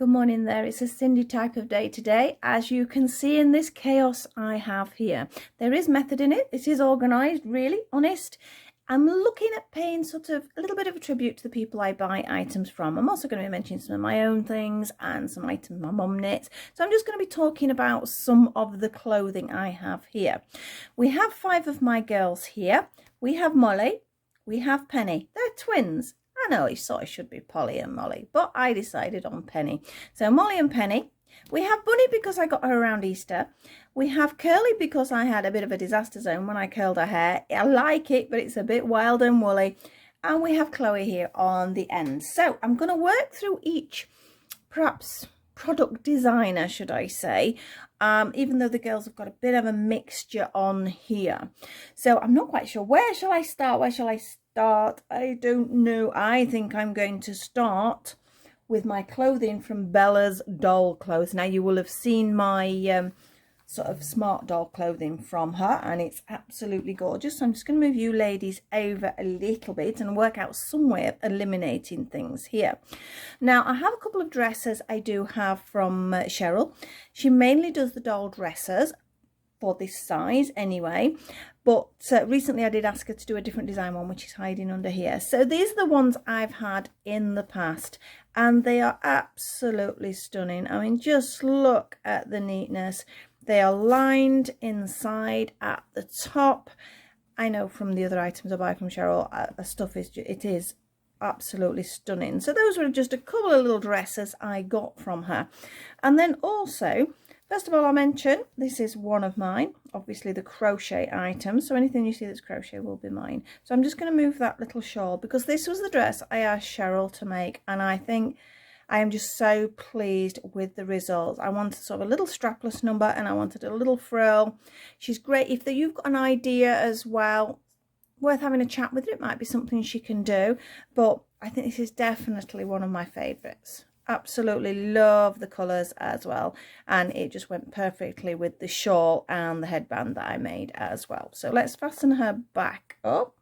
Good morning there. It's a Cindy type of day today. As you can see in this chaos I have here, there is method in it. It is organised, really honest. I'm looking at paying sort of a little bit of a tribute to the people I buy items from. I'm also going to be mentioning some of my own things and some items my mum knits. So I'm just going to be talking about some of the clothing I have here. We have 5 of my girls here. We have Molly. We have Penny. They're twins. I know it sort of should be Polly and Molly, but I decided on Penny. So Molly and Penny. We have Bunny because I got her around Easter. We have Curly because I had a bit of a disaster zone when I curled her hair. I like it, but it's a bit wild and woolly. And we have Chloe here on the end. So I'm going to work through each, perhaps product designer, should I say, even though the girls have got a bit of a mixture on here. So I'm not quite sure. Where shall I start? I don't know. I think I'm going to start with my clothing from Bella's doll clothes. Now you will have seen my sort of smart doll clothing from her, and it's absolutely gorgeous. So I'm just going to move you ladies over a little bit and work out some way of eliminating things here. Now I have a couple of dresses I do have from Cheryl. She mainly does the doll dresses for this size anyway, but recently I did ask her to do a different design one, which is hiding under here. So these are the ones I've had in the past, and they are absolutely stunning. I mean, just look at the neatness. They are lined inside at the top. I know from the other items I buy from Cheryl, the stuff is absolutely stunning. So those were just a couple of little dresses I got from her. And then also, first of all, I'll mention this is one of mine, obviously the crochet item. So anything you see that's crochet will be mine. So I'm just going to move that little shawl because this was the dress I asked Cheryl to make, and I think I am just so pleased with the results. I wanted sort of a little strapless number, and I wanted a little frill. She's great. If you've got an idea as well, worth having a chat with her, it might be something she can do. But I think this is definitely one of my favourites. Absolutely love the colours as well, and it just went perfectly with the shawl and the headband that I made as well. So let's fasten her back up.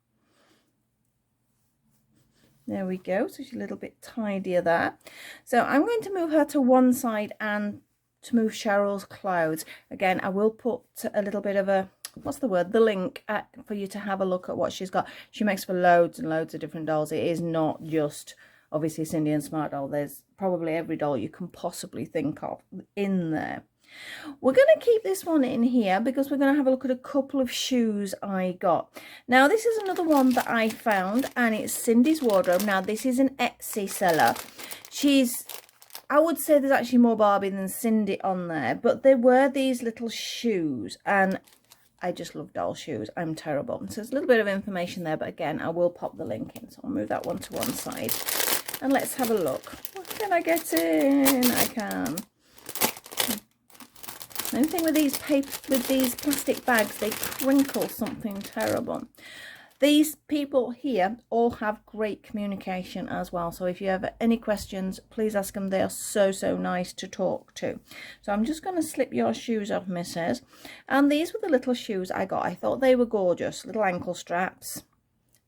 There we go. So she's a little bit tidier there. So I'm going to move her to one side and to move Cheryl's clothes. Again, I will put a little bit of a, what's the word, the link for you to have a look at what she's got. She makes for loads and loads of different dolls. It is not just obviously Cindy and Smart Doll. There's probably every doll you can possibly think of in there. We're going to keep this one in here because we're going to have a look at a couple of shoes I got. Now this is another one that I found, and it's Cindy's wardrobe. Now this is an Etsy seller. I would say there's actually more Barbie than Cindy on there, but there were these little shoes, and I just love doll shoes. I'm terrible. So there's a little bit of information there, but again, I will pop the link in. So I'll move that one to one side. And let's have a look. What can I get in? I can. The only thing with these plastic bags, they crinkle something terrible. These people here all have great communication as well. So if you have any questions, please ask them. They are so, so nice to talk to. So I'm just going to slip your shoes off, missus. And these were the little shoes I got. I thought they were gorgeous. Little ankle straps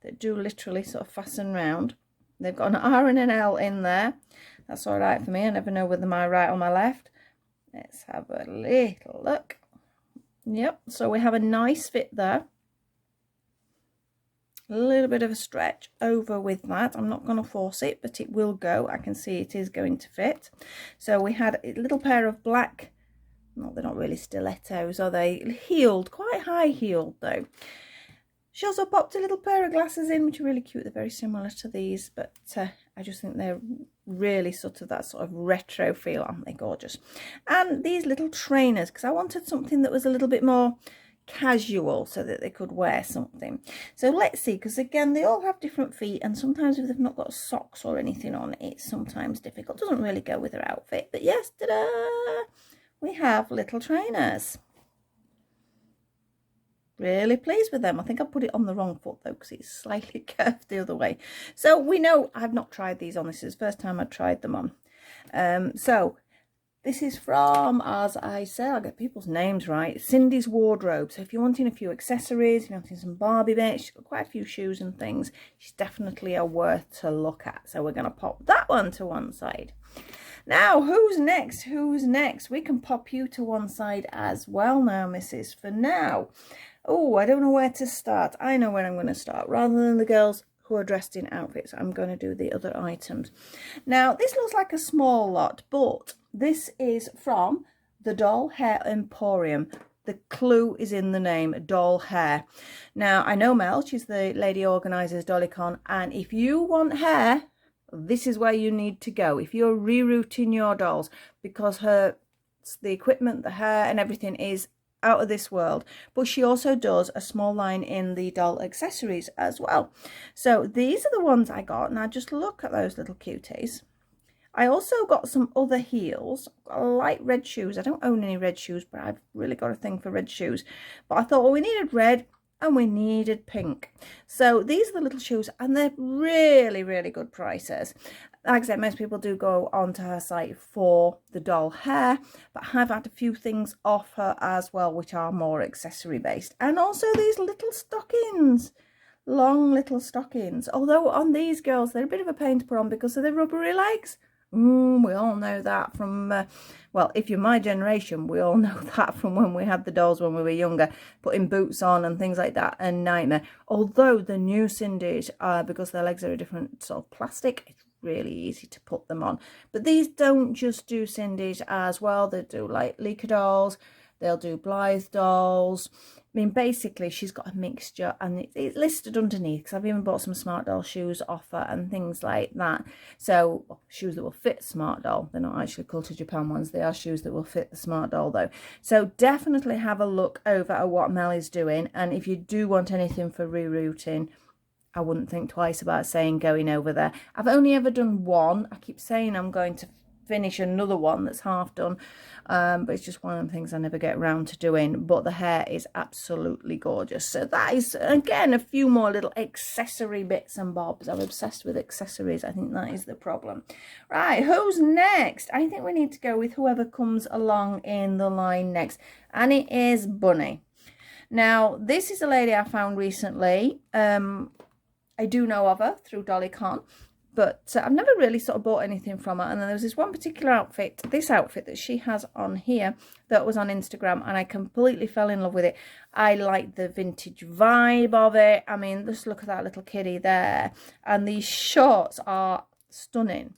that do literally sort of fasten round. They've got an R and an L in there. That's all right for me. I never know whether my right or my left. Let's have a little look. Yep, so we have a nice fit there. A little bit of a stretch over with that. I'm not going to force it, but it will go. I can see it is going to fit. So we had a little pair of black, no, they're not really stilettos, are they? Heeled, quite high heeled though. She also popped a little pair of glasses in, which are really cute. They're very similar to these, but I just think they're really sort of that sort of retro feel. Aren't they gorgeous? And these little trainers, because I wanted something that was a little bit more casual so that they could wear something. So let's see, because again, they all have different feet, and sometimes if they've not got socks or anything on, it's sometimes difficult. Doesn't really go with their outfit. But yes, ta-da! We have little trainers. Really pleased with them. I think I put it on the wrong foot though, because it's slightly curved the other way. So we know I've not tried these on. This is the first time I tried them on. So this is from, as I say, I'll get people's names right, Cindy's wardrobe. So if you're wanting a few accessories, if you're wanting some Barbie bits, she's got quite a few shoes and things. She's definitely a worth to look at. So we're going to pop that one to one side. Now, who's next? Who's next? We can pop you to one side as well now, Mrs. For now. Oh, I don't know where to start. I know where I'm going to start. Rather than the girls who are dressed in outfits, I'm going to do the other items. Now, this looks like a small lot, but this is from the Doll Hair Emporium. The clue is in the name, doll hair. Now, I know Mel, she's the lady organisers Dollycon, and if you want hair, this is where you need to go. If you're rerouting your dolls, because the equipment, the hair and everything is out of this world. But she also does a small line in the doll accessories as well. So these are the ones I got. Now just look at those little cuties. I also got some other heels. I like red shoes. I don't own any red shoes, but I've really got a thing for red shoes. But I thought, well, we needed red and we needed pink. So these are the little shoes, and they're really, really good prices. Like I said, most people do go onto her site for the doll hair, but I've had a few things off her as well, which are more accessory based. And also these little stockings. Long little stockings. Although on these girls, they're a bit of a pain to put on because of their rubbery legs. We all know that from, well, if you're my generation, we all know that from when we had the dolls when we were younger, putting boots on and things like that, a nightmare. Although the new Sindy's, because their legs are a different sort of plastic, it's really easy to put them on. But these don't just do Sindy's as well, they do like Leaker dolls, they'll do Blythe dolls. I mean, basically, she's got a mixture, and it's listed underneath because I've even bought some Smart Doll shoes off her and things like that. So, shoes that will fit Smart Doll. They're not actually Culture Japan ones. They are shoes that will fit the Smart Doll, though. So, definitely have a look over at what Mel is doing. And if you do want anything for rerouting, I wouldn't think twice about going over there. I've only ever done one. I keep saying I'm going to finish another one that's half done, but it's just one of the things I never get around to doing. But the hair is absolutely gorgeous. So that is, again, a few more little accessory bits and bobs. I'm obsessed with accessories. I think that is the problem. Right, who's next? I think we need to go with whoever comes along in the line next, and it is Bunny. Now, this is a lady I found recently. I do know of her through Dollycon, but I've never really sort of bought anything from her. And then there was this one particular outfit, this outfit that she has on here, that was on Instagram, and I completely fell in love with it. I like the vintage vibe of it. I mean, just look at that little kitty there. And these shorts are stunning.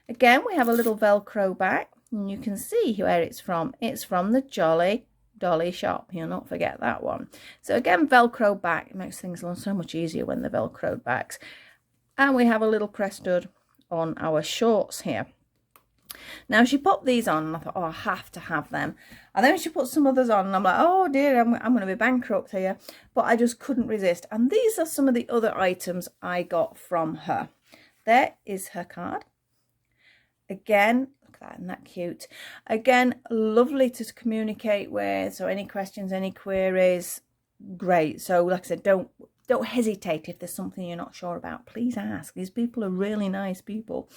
Again, we have a little Velcro back, and you can see where it's from. It's from the Jolly Dolly shop. You'll not forget that one. So again, Velcro back. It makes things so much easier when they're Velcroed backs. And we have a little crest stud on our shorts here. Now, she popped these on, and I thought, oh, I have to have them. And then she put some others on, and I'm like, oh dear, I'm going to be bankrupt here. But I just couldn't resist. And these are some of the other items I got from her. There is her card. Again, look at that, isn't that cute? Again, lovely to communicate with. So any questions, any queries, great. So like I said, don't hesitate if there's something you're not sure about. Please ask. These people are really nice people.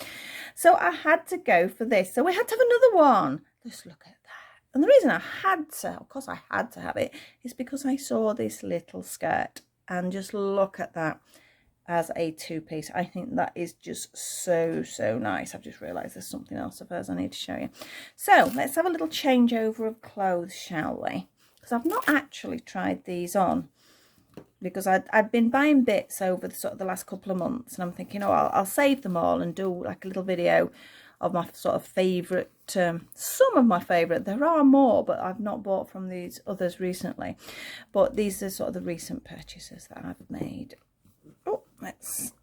So I had to go for this. So we had to have another one. Just look at that. And the reason I had to, of course I had to have it, is because I saw this little skirt. And just look at that as a two-piece. I think that is just so, so nice. I've just realised there's something else of hers I need to show you. So let's have a little changeover of clothes, shall we? Because I've not actually tried these on, because I'd been buying bits over the last couple of months, and I'm thinking, oh, I'll save them all and do like a little video of my sort of favourite, some of my favourite. There are more, but I've not bought from these others recently. But these are sort of the recent purchases that I've made. Oh, let's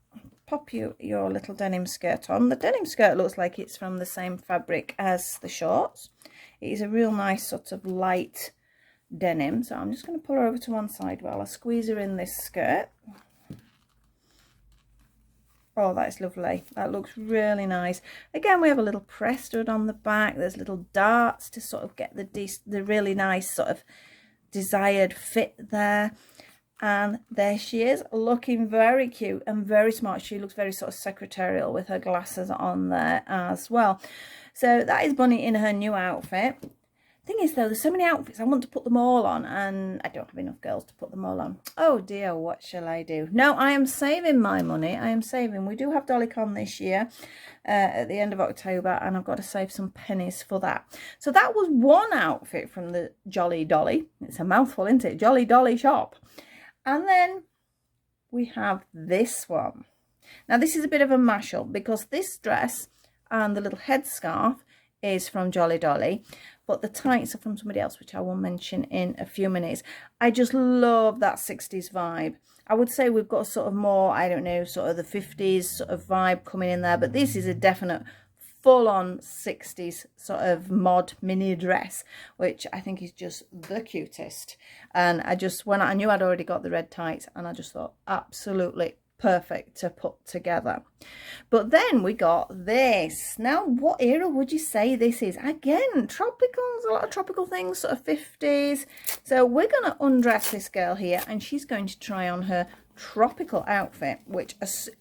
pop your little denim skirt on. The denim skirt looks like it's from the same fabric as the shorts. It is a real nice sort of light denim, so I'm just going to pull her over to one side while I squeeze her in this skirt. Oh, that's lovely. That looks really nice. Again, we have a little press stud on the back. There's little darts to sort of get the really nice sort of desired fit there. And there she is, looking very cute and very smart. She looks very sort of secretarial with her glasses on there as well. So that is Bunny in her new outfit. Thing is though, there's so many outfits, I want to put them all on, and I don't have enough girls to put them all on. Oh dear, what shall I do? No, I am saving my money. I am saving. We do have DollyCon this year at the end of October, and I've got to save some pennies for that. So that was one outfit from the Jolly Dolly. It's a mouthful, isn't it? Jolly Dolly shop. And then we have this one. Now this is a bit of a mashup, because this dress and the little headscarf is from Jolly Dolly, but the tights are from somebody else, which I will mention in a few minutes. I just love that 60s vibe. I would say we've got sort of more, I don't know, sort of the 50s sort of vibe coming in there, but this is a definite full-on 60s sort of mod mini dress, which I think is just the cutest. And when I knew I'd already got the red tights, and I just thought absolutely perfect to put together. But then we got this. Now, what era would you say this is? Again, tropicals, a lot of tropical things, sort of 50s. So we're going to undress this girl here, and she's going to try on her tropical outfit, which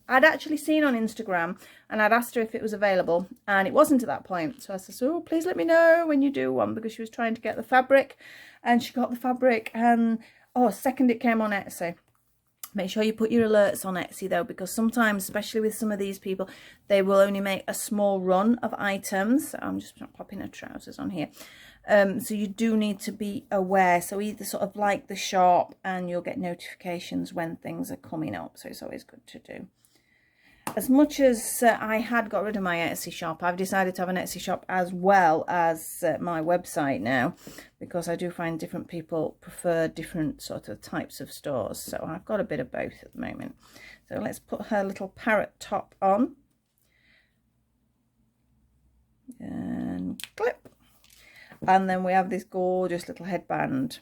I'd actually seen on Instagram, and I'd asked her if it was available, and it wasn't at that point. So I said, oh, please let me know when you do one, because she was trying to get the fabric, and she got the fabric, and oh, second it came on Etsy. Make sure you put your alerts on Etsy though, because sometimes, especially with some of these people, they will only make a small run of items. So I'm just popping her trousers on here. So you do need to be aware. So either sort of like the shop, and you'll get notifications when things are coming up. So it's always good to do. As much as I had got rid of my Etsy shop, I've decided to have an Etsy shop as well as my website now, because I do find different people prefer different sort of types of stores. So I've got a bit of both at the moment. So let's put her little parrot top on. And clip. And then we have this gorgeous little headband,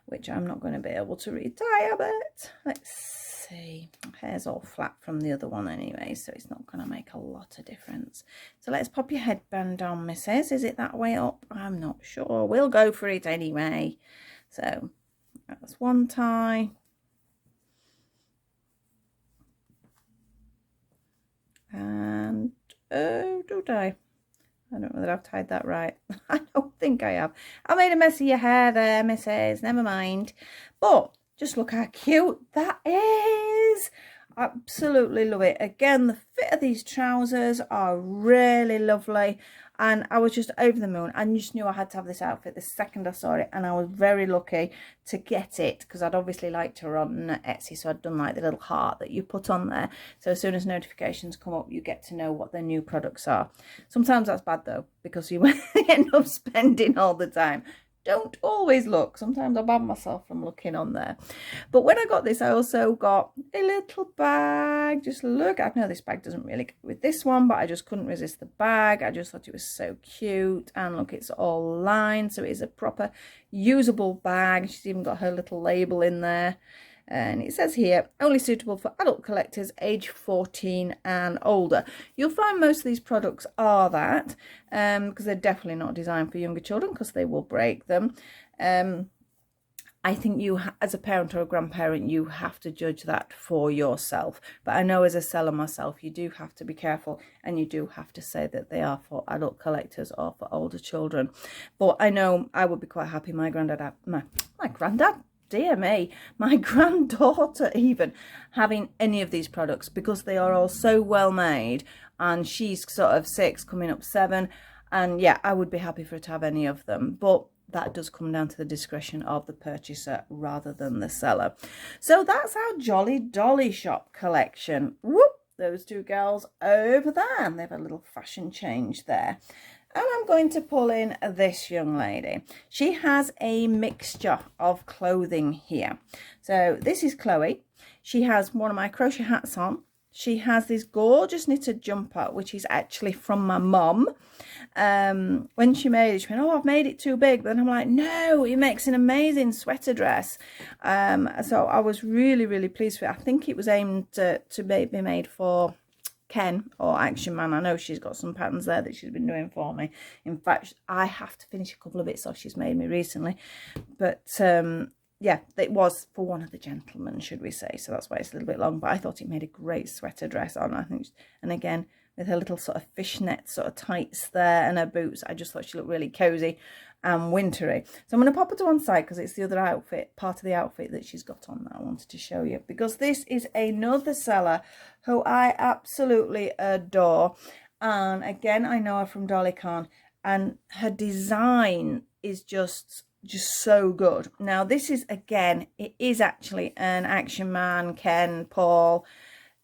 which I'm not going to be able to retie a bit. Let's see. Hair's all flat from the other one anyway, so it's not going to make a lot of difference. So let's pop your headband on, missus. Is it that way up? I'm not sure. We'll go for it anyway. So that's one tie. And oh, don't I don't know whether I've tied that right. I don't think I have. I made a mess of your hair there, missus. Never mind. But just look how cute that is. Absolutely love it. Again, the fit of these trousers are really lovely. And I was just over the moon. I just knew I had to have this outfit the second I saw it. And I was very lucky to get it, because I'd obviously liked her on Etsy. So I'd done like the little heart that you put on there. So as soon as notifications come up, you get to know what their new products are. Sometimes that's bad though, because you end up spending all the time. Don't always look. Sometimes I ban myself from looking on there. But when I got this, I also got a little bag. Just look. I know this bag doesn't really go with this one, but I just couldn't resist the bag. I just thought it was so cute. And look, it's all lined, so it is a proper usable bag. She's even got her little label in there. And it says here, only suitable for adult collectors age 14 and older. You'll find most of these products are that, because they're definitely not designed for younger children, because they will break them. I think you, as a parent or a grandparent, you have to judge that for yourself. But I know as a seller myself, you do have to be careful, and you do have to say that they are for adult collectors or for older children. But I know I would be quite happy my granddad, dear me, my granddaughter even having any of these products, because they are all so well made, and she's sort of 6 coming up 7, and yeah, I would be happy for her to have any of them. But that does come down to the discretion of the purchaser rather than the seller. So that's our Jolly Dolly shop collection. Whoop, those two girls over there, and they've a little fashion change there. And I'm going to pull in this young lady. She has a mixture of clothing here. So this is Chloe. She has one of my crochet hats on. She has this gorgeous knitted jumper, which is actually from my mum. When she made it, she went, oh, I've made it too big. But then I'm like, no, it makes an amazing sweater dress. So I was really, really pleased with it. I think it was aimed to be made for Ken or Action Man. I know she's got some patterns there that she's been doing for me. In fact, I have to finish a couple of bits off she's made me recently. But yeah, it was for one of the gentlemen, should we say. So that's why it's a little bit long. But I thought it made a great sweater dress on, I think. And again, with her little sort of fishnet sort of tights there and her boots. I just thought she looked really cozy and wintry. So I'm going to pop her to one side because it's the other outfit, part of the outfit that she's got on that I wanted to show you. Because this is another seller who I absolutely adore. And again, I know her from Dolly Khan, and her design is just so good. Now this is, again, it is actually an Action Man Ken Paul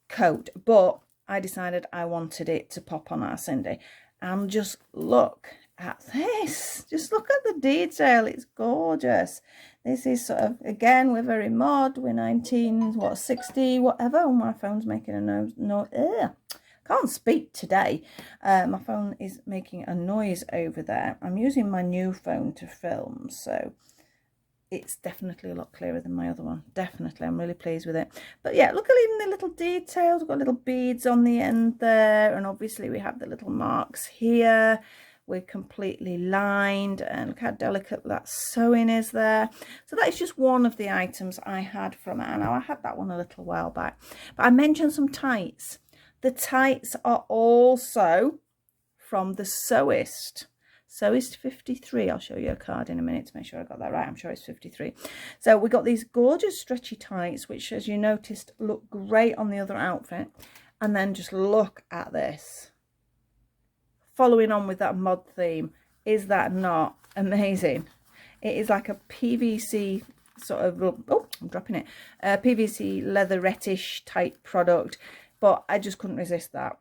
coat, but I decided I wanted it to pop on our Sindy. And just look at this, just look at the detail, it's gorgeous. This is sort of, again, we're very mod, we're 1960 whatever. Oh, my phone's making a no can't speak today. My phone is making a noise over there. I'm using my new phone to film, so it's definitely a lot clearer than my other one. Definitely, I'm really pleased with it. But yeah, look at even the little details. We've got little beads on the end there, and obviously we have the little marks here. We're completely lined, and look how delicate that sewing is there. So that is just one of the items I had from her. Now I had that one a little while back, but I mentioned some tights. The tights are also from the Sewist. Sewist 53. I'll show you a card in a minute to make sure I got that right. I'm sure it's 53. So we got these gorgeous stretchy tights, which, as you noticed, look great on the other outfit. And then just look at this. Following on with that mod theme, is that not amazing? It is like a PVC sort of, oh, I'm dropping it, PVC leatherette-ish type product, but I just couldn't resist that.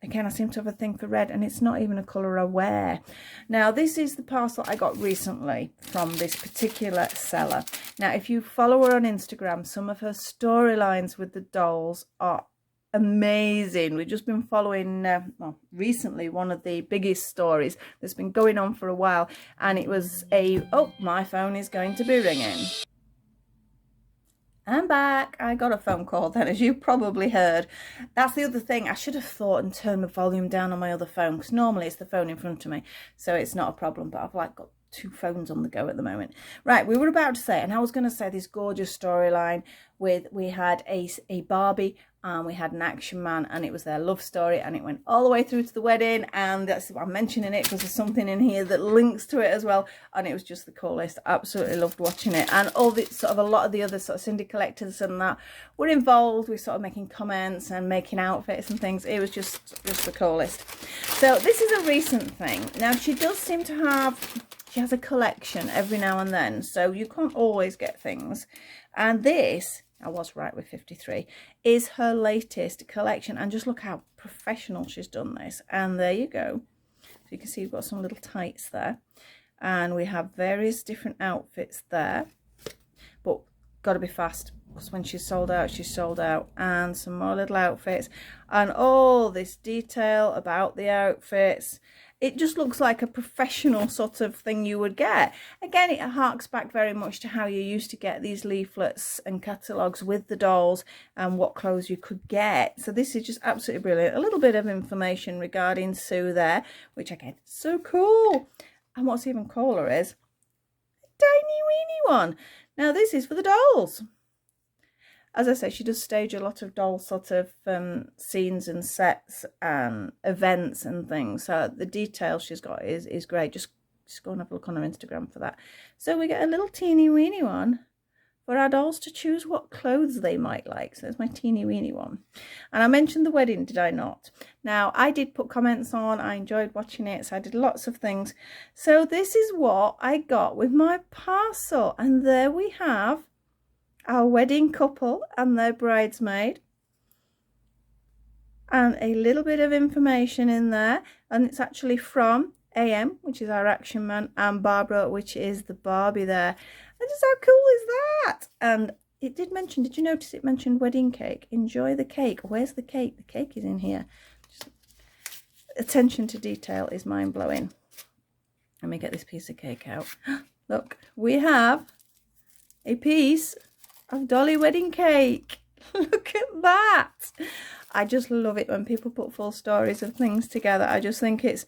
Again, I seem to have a thing for red, and it's not even a colour I wear. Now, this is the parcel I got recently from this particular seller. Now, if you follow her on Instagram, some of her storylines with the dolls are amazing. We've just been following well, recently one of the biggest stories that's been going on for a while, and it was a, oh, my phone is going to be ringing. I'm back. I got a phone call then, as you probably heard. That's the other thing. I should have thought and turned the volume down on my other phone, because normally it's the phone in front of me, so it's not a problem, but I've like got two phones on the go at the moment. Right, we were about to say, and I was going to say this gorgeous storyline with, we had a Barbie and we had an Action Man, and it was their love story, and it went all the way through to the wedding, and that's why I'm mentioning it, because there's something in here that links to it as well, and it was just the coolest. Absolutely loved watching it. And all the sort of, a lot of the other sort of Sindy collectors and that were involved with sort of making comments and making outfits and things. It was just the coolest. So this is a recent thing. Now she does seem to have, she has a collection every now and then, so you can't always get things. And this, I was right with 53, is her latest collection. And just look how professional she's done this. And there you go. So you can see we've got some little tights there. And we have various different outfits there. But got to be fast, because when she's sold out, she's sold out. And some more little outfits. And all this detail about the outfits. It just looks like a professional sort of thing you would get. Again, it harks back very much to how you used to get these leaflets and catalogues with the dolls and what clothes you could get. So this is just absolutely brilliant. A little bit of information regarding Sue there, which again, so cool. And what's even cooler is a tiny weeny one. Now this is for the dolls. As I say, she does stage a lot of doll sort of scenes and sets and events and things. So the detail she's got is great. Just go and have a look on her Instagram for that. So we get a little teeny weeny one for our dolls to choose what clothes they might like. So there's my teeny weeny one. And I mentioned the wedding, did I not? Now, I did put comments on. I enjoyed watching it. So I did lots of things. So this is what I got with my parcel. And there we have our wedding couple and their bridesmaid, and a little bit of information in there, and it's actually from AM, which is our Action Man, and Barbara, which is the Barbie there. And just how cool is that? And it did mention, did you notice it mentioned wedding cake? Enjoy the cake. Where's the cake? The cake is in here. Just, attention to detail is mind-blowing. Let me get this piece of cake out. Look, we have a piece of Dolly wedding cake. Look at that. I just love it when people put full stories of things together. I just think it's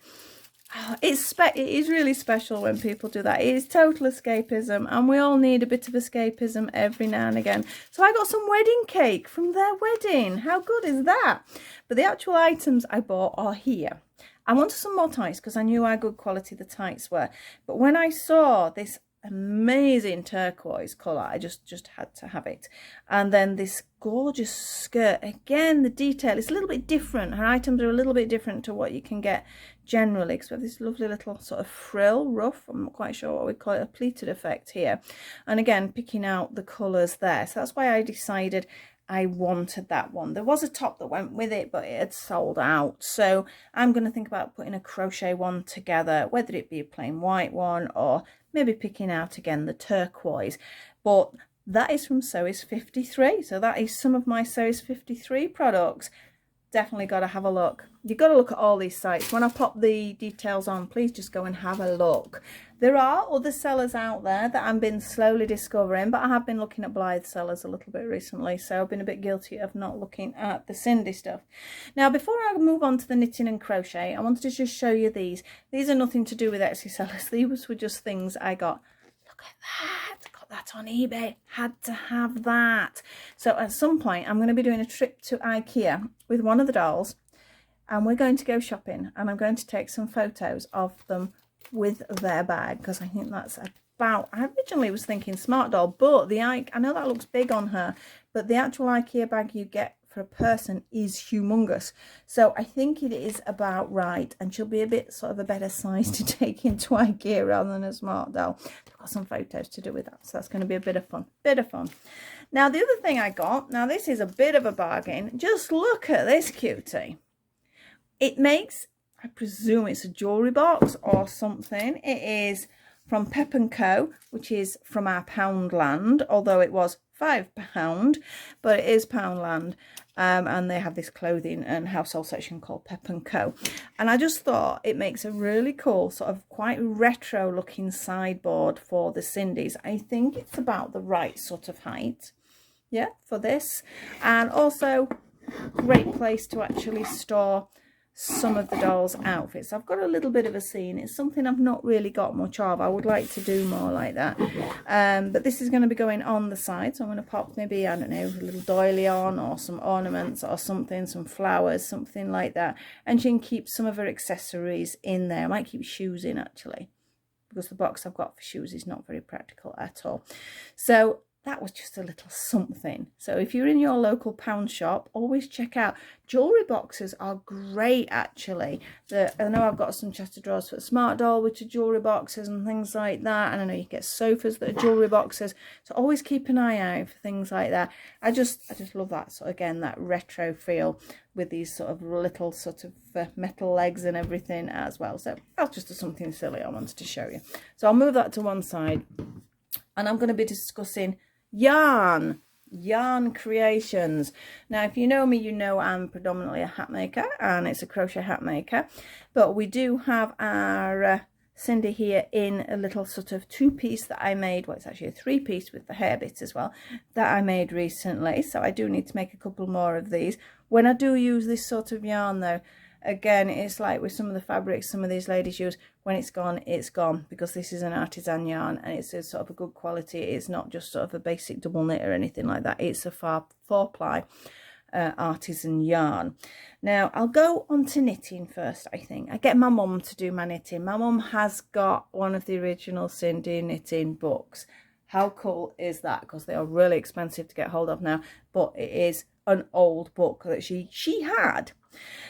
Oh, it is really special when people do that. It is total escapism, and we all need a bit of escapism every now and again. So I got some wedding cake from their wedding. How good is that? But the actual items I bought are here. I wanted some more tights because I knew how good quality the tights were. But when I saw this amazing turquoise colour, I just had to have it. And then this gorgeous skirt, again the detail is a little bit different. Her items are a little bit different to what you can get generally, because we have this lovely little sort of frill ruff, I'm not quite sure what we call it, a pleated effect here, and again picking out the colours there. So that's why I decided I wanted that one. There was a top that went with it, but it had sold out, so I'm going to think about putting a crochet one together, whether it be a plain white one or maybe picking out again the turquoise. But that is from Sewis 53, so that is some of my Sewis 53 products. Definitely got to have a look. You've got to look at all these sites. When I pop the details on, please just go and have a look. There are other sellers out there that I've been slowly discovering, but I have been looking at Blythe sellers a little bit recently, so I've been a bit guilty of not looking at the Sindy stuff. Now, before I move on to the knitting and crochet, I wanted to just show you these. These are nothing to do with Etsy sellers. These were just things I got. Look at that. Got that on eBay. Had to have that. So at some point, I'm going to be doing a trip to IKEA with one of the dolls, and we're going to go shopping, and I'm going to take some photos of them with their bag, because I think that's about, I originally was thinking Smart Doll, but I know that looks big on her, but the actual IKEA bag you get for a person is humongous, so I think it is about right, and she'll be a bit sort of a better size to take into IKEA rather than a Smart Doll. I've got some photos to do with that, so that's going to be a bit of fun. Now the other thing I got, now this is a bit of a bargain. Just look at this cutie. It makes, I presume it's a jewellery box or something. It is from Pep & Co, which is from our Poundland, although it was £5, but it is Poundland, and they have this clothing and household section called Pep & Co. And I just thought it makes a really cool, sort of quite retro looking sideboard for the Sindys. I think it's about the right sort of height, yeah, for this, and also great place to actually store some of the dolls' outfits. I've got a little bit of a scene. It's something I've not really got much of. I would like to do more like that, but this is going to be going on the side, so I'm going to pop maybe, I don't know, a little doily on, or some ornaments or something, some flowers, something like that, and she can keep some of her accessories in there. I might keep shoes in actually, because the box I've got for shoes is not very practical at all. So that was just a little something. So if you're in your local pound shop, always check out. Jewellery boxes are great actually. I know I've got some chest of drawers for Smart Doll, which are jewellery boxes and things like that. And I know you get sofas that are jewellery boxes. So always keep an eye out for things like that. I just love that. So again, that retro feel with these sort of little sort of metal legs and everything as well. So that's just something silly I wanted to show you. So I'll move that to one side, and I'm going to be discussing yarn creations. Now if you know me, you know I'm predominantly a hat maker, and it's a crochet hat maker, but we do have our Sindy here in a little sort of two-piece that I made. Well, it's actually a three-piece with the hair bits as well, that I made recently, so I do need to make a couple more of these. When I do use this sort of yarn though, again, it's like with some of the fabrics some of these ladies use, when it's gone, because this is an artisan yarn, and it's a sort of a good quality. It's not just sort of a basic double knit or anything like that. It's a 4-ply artisan yarn. Now I'll go on to knitting first. I think I get my mum to do my knitting. My mum has got one of the original Sindy knitting books. How cool is that? Because they are really expensive to get hold of now, but it is an old book that she had.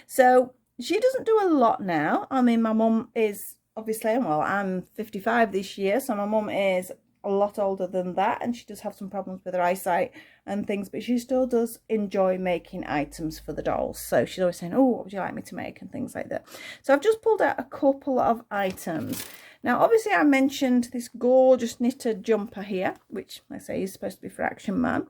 So she doesn't do a lot now. I mean, my mum is obviously, well, I'm 55 this year, so my mum is a lot older than that, and she does have some problems with her eyesight and things, but she still does enjoy making items for the dolls. So she's always saying, oh, what would you like me to make, and things like that. So I've just pulled out a couple of items. Now obviously I mentioned this gorgeous knitted jumper here, which I say is supposed to be for Action Man.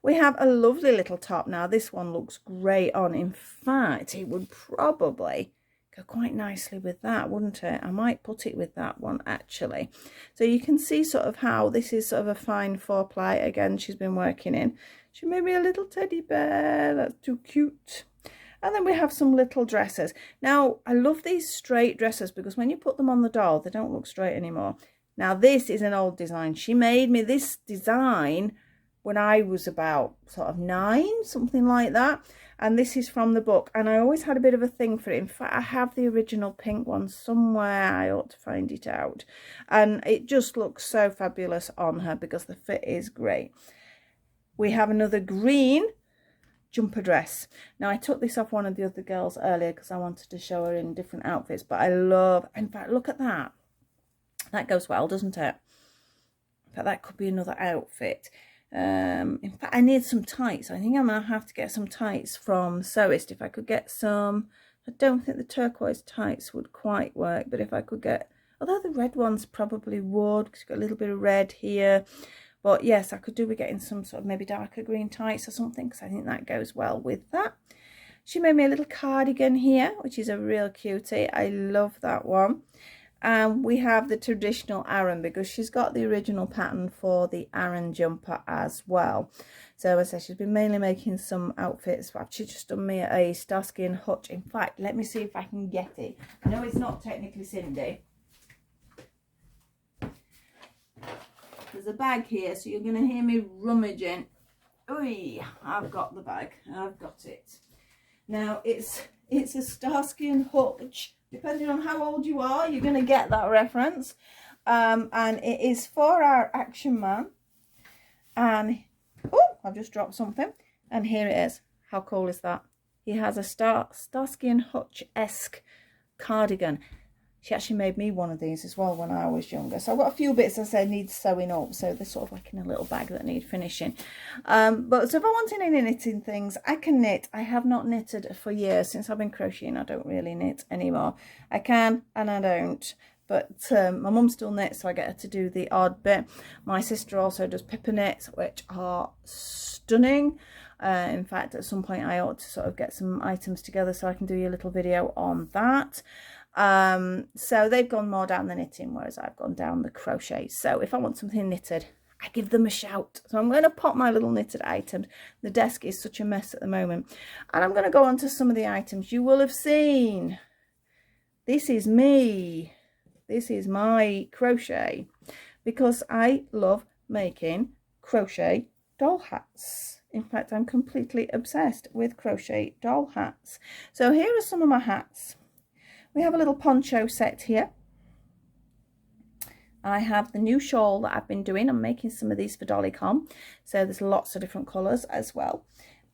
We have a lovely little top. Now this one looks great on. In fact, it would probably go quite nicely with that, wouldn't it? I might put it with that one actually. So you can see sort of how this is sort of a fine 4-ply. Again, she's been working in. She made me a little teddy bear. That's too cute. And then we have some little dresses. Now, I love these straight dresses because when you put them on the doll, they don't look straight anymore. Now, this is an old design. She made me this design when I was about sort of 9, something like that. And this is from the book. And I always had a bit of a thing for it. In fact, I have the original pink one somewhere. I ought to find it out. And it just looks so fabulous on her because the fit is great. We have another green jumper dress. Now, I took this off one of the other girls earlier because I wanted to show her in different outfits. But I love, in fact, look at that. That goes well, doesn't it? In fact, that could be another outfit. In fact, I need some tights. I think I'm going to have to get some tights from Sewist. If I could get some, I don't think the turquoise tights would quite work, but if I could get, although the red ones probably would, because you've got a little bit of red here. But yes, I could do with getting some sort of maybe darker green tights or something, because I think that goes well with that. She made me a little cardigan here, which is a real cutie. I love that one. And we have the traditional Aran because she's got the original pattern for the Aran jumper as well. So as I said, she's been mainly making some outfits. She's just done me a Starsky and Hutch. In fact, let me see if I can get it. I know it's not technically Sindy. There's a bag here, so you're going to hear me rummaging. Oi, I've got the bag. I've got it. Now, it's a Starsky and Hutch. Depending on how old you are, you're going to get that reference. And it is for our action man. And, oh, I've just dropped something. And here it is. How cool is that? He has a Starsky and Hutch-esque cardigan. She actually made me one of these as well when I was younger. So I've got a few bits, as I said, need sewing up. So they're sort of like in a little bag that need finishing. But so if I wanted any knitting things, I can knit. I have not knitted for years. Since I've been crocheting, I don't really knit anymore. I can and I don't. But my mum still knits, so I get her to do the odd bit. My sister also does pippa knits, which are stunning. In fact, at some point I ought to sort of get some items together so I can do you a little video on that. So they've gone more down the knitting, whereas I've gone down the crochet. So if I want something knitted, I give them a shout. So I'm going to pop my little knitted items. The desk is such a mess at the moment. And I'm going to go on to some of the items you will have seen. This is me. This is my crochet, because I love making crochet doll hats. In fact, I'm completely obsessed with crochet doll hats. So here are some of my hats. We have a little poncho set here. I have the new shawl that I've been doing. I'm making some of these for Dollycon. So there's lots of different colours as well.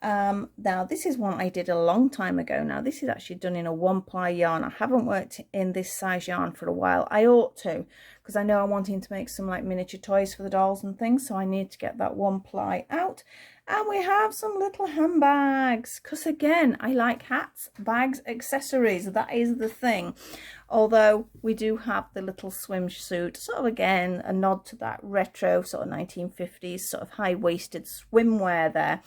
Now this is one I did a long time ago. Now this is actually done in a 1-ply yarn. I haven't worked in this size yarn for a while. I ought to, because I know I'm wanting to make some like miniature toys for the dolls and things, so I need to get that 1-ply out. And we have some little handbags, because again, I like hats, bags, accessories. That is the thing. Although we do have the little swimsuit, sort of again a nod to that retro sort of 1950s sort of high-waisted swimwear there.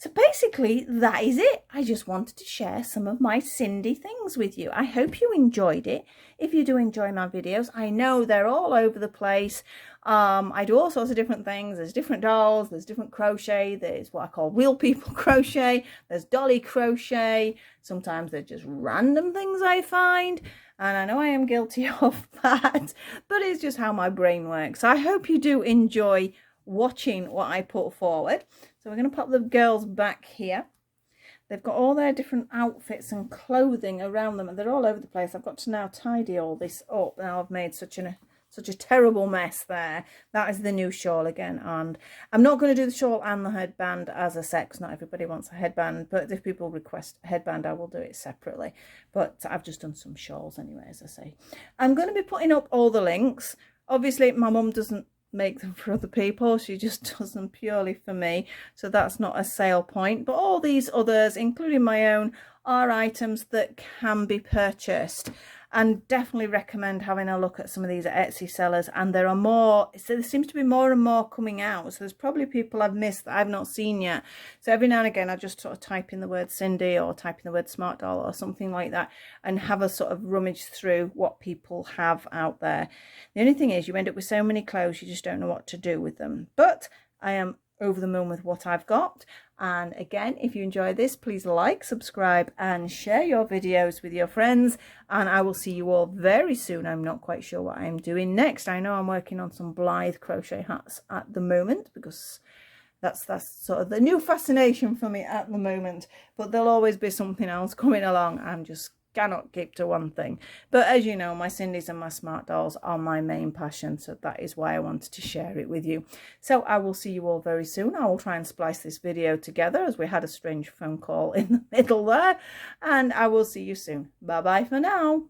So basically, that is it. I just wanted to share some of my Sindy things with you. I hope you enjoyed it. If you do enjoy my videos, I know they're all over the place. I do all sorts of different things. There's different dolls, there's different crochet, there's what I call real people crochet, there's dolly crochet. Sometimes they're just random things I find. And I know I am guilty of that, but it's just how my brain works. So I hope you do enjoy watching what I put forward. So we're going to pop the girls back here. They've got all their different outfits and clothing around them, and they're all over the place. I've got to now tidy all this up. Now I've made such a terrible mess there. That is the new shawl again, and I'm not going to do the shawl and the headband as a set, because not everybody wants a headband, but if people request a headband, I will do it separately. But I've just done some shawls anyway, as I say. I'm going to be putting up all the links. Obviously, my mum doesn't make them for other people, she just does them purely for me, so that's not a sale point. But all these others, including my own, are items that can be purchased, and definitely recommend having a look at some of these Etsy sellers. And there are more, so there seems to be more and more coming out, so there's probably people I've missed that I've not seen yet. So every now and again I just sort of type in the word Sindy or type in the word smart doll or something like that, and have a sort of rummage through what people have out there. The only thing is, you end up with so many clothes, you just don't know what to do with them. But I am over the moon with what I've got. And again, if you enjoy this, please like, subscribe and share your videos with your friends, and I will see you all very soon. I'm not quite sure what I'm doing next. I know I'm working on some Blythe crochet hats at the moment, because that's sort of the new fascination for me at the moment, but there'll always be something else coming along. I'm just cannot keep to one thing. But as you know, my Sindys and my smart dolls are my main passion, so that is why I wanted to share it with you. So I will see you all very soon. I will try and splice this video together, as we had a strange phone call in the middle there, and I will see you soon. Bye bye for now.